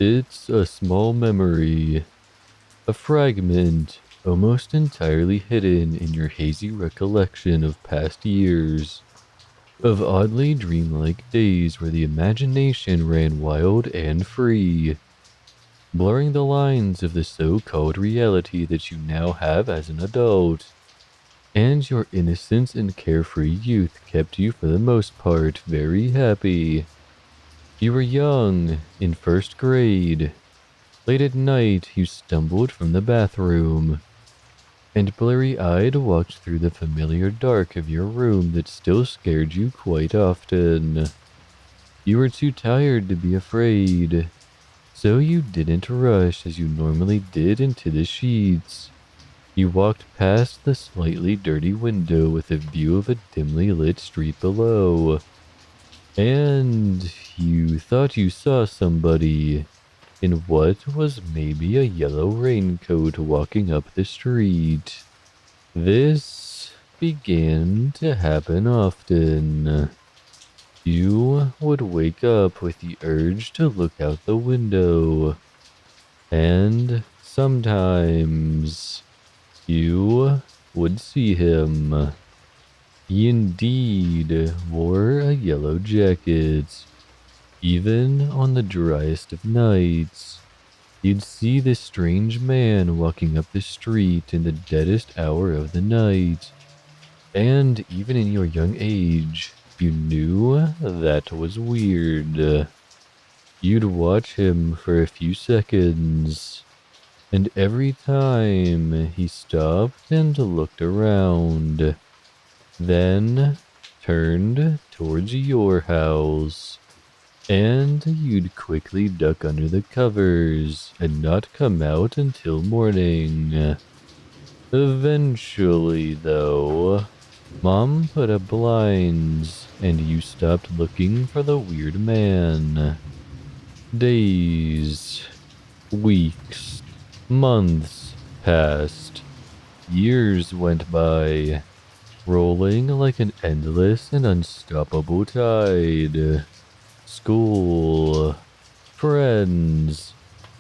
It's a small memory, a fragment almost entirely hidden in your hazy recollection of past years, of oddly dreamlike days where the imagination ran wild and free, blurring the lines of the so-called reality that you now have as an adult. And your innocence and carefree youth kept you, for the most part, very happy. You were young, in first grade. Late at night, you stumbled from the bathroom, and blurry-eyed walked through the familiar dark of your room that still scared you quite often. You were too tired to be afraid, so you didn't rush as you normally did into the sheets. You walked past the slightly dirty window with a view of a dimly lit street below, and you thought you saw somebody in what was maybe a yellow raincoat walking up the street. This began to happen often. You would wake up with the urge to look out the window, and sometimes you would see him. He indeed wore a yellow jacket. Even on the driest of nights, you'd see this strange man walking up the street in the deadest hour of the night. And even in your young age, you knew that was weird. You'd watch him for a few seconds, and every time he stopped and looked around, then turned towards your house, and you'd quickly duck under the covers and not come out until morning. Eventually, though, Mom put up blinds, and you stopped looking for the weird man. Days, weeks, months passed. Years went by, rolling like an endless and unstoppable tide. School, friends,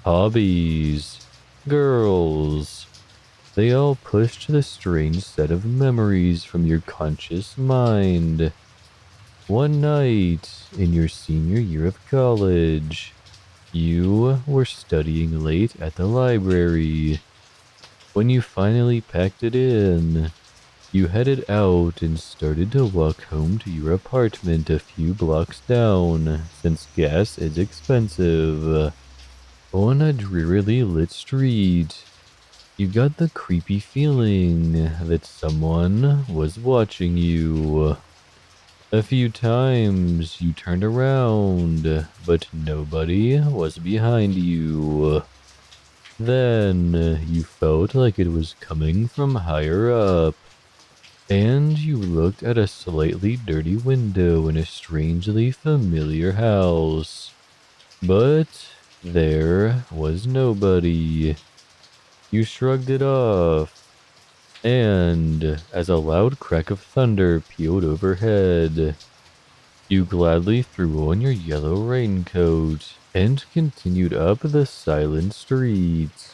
hobbies, girls. They all pushed the strange set of memories from your conscious mind. One night, in your senior year of college, you were studying late at the library. When you finally packed it in, you headed out and started to walk home to your apartment a few blocks down, since gas is expensive. On a drearily lit street, you got the creepy feeling that someone was watching you. A few times you turned around, but nobody was behind you. Then you felt like it was coming from higher up, and you looked at a slightly dirty window in a strangely familiar house. But there was nobody. You shrugged it off, and as a loud crack of thunder pealed overhead, you gladly threw on your yellow raincoat and continued up the silent street.